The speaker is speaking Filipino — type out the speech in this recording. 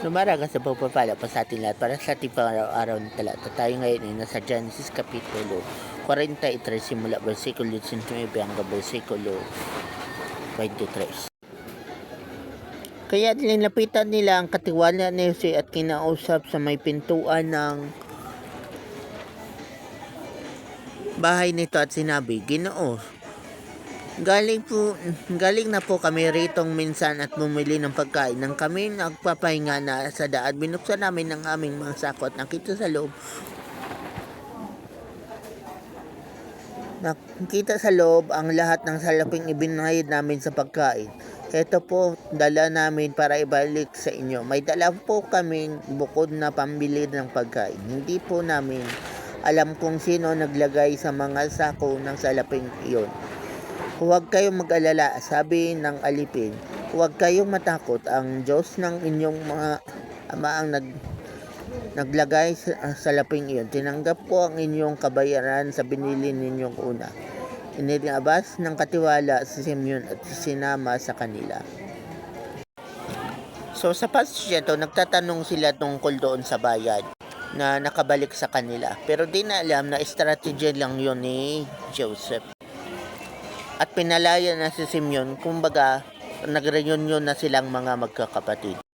Lumaraga sa pagpapala pa sa ating lahat para sa ating pang-araw-araw na talata. Tayo ngayon ay nasa Genesis Kapitulo 43 simula versikulo 19 hanggang versikulo 23. Kaya nilapitan nila ang katiwala ni Jose at kinausap sa may pintuan ng bahay nito at sinabi, Ginoo, galing na po kami ritong minsan at bumili ng pagkain. Nang kami nagpapahinga na sa daan, binuksan namin ang aming mga sako at nakita sa loob ang lahat ng salaping ibinayad namin sa pagkain. Ito po, dala namin para ibalik sa inyo. May dala po kaming bukod na pambili ng pagkain. Hindi po namin alam kung sino naglagay sa mga sako ng salaping iyon. Huwag kayong mag-alala, sabi ng alipin. Huwag kayong matakot, ang Diyos ng inyong mga ama ang naglagay sa salaping iyon. Tinanggap ko ang inyong kabayaran sa binili ninyong una. Inilabas ng katiwala si Simeon at sinama sa kanila. So sa passage ito, nagtatanong sila tungkol doon sa bayan na nakabalik sa kanila. Pero di na alam na strategy lang yun ni Joseph. At pinalaya na si Simeon, kumbaga nag-reunion na silang mga magkakapatid.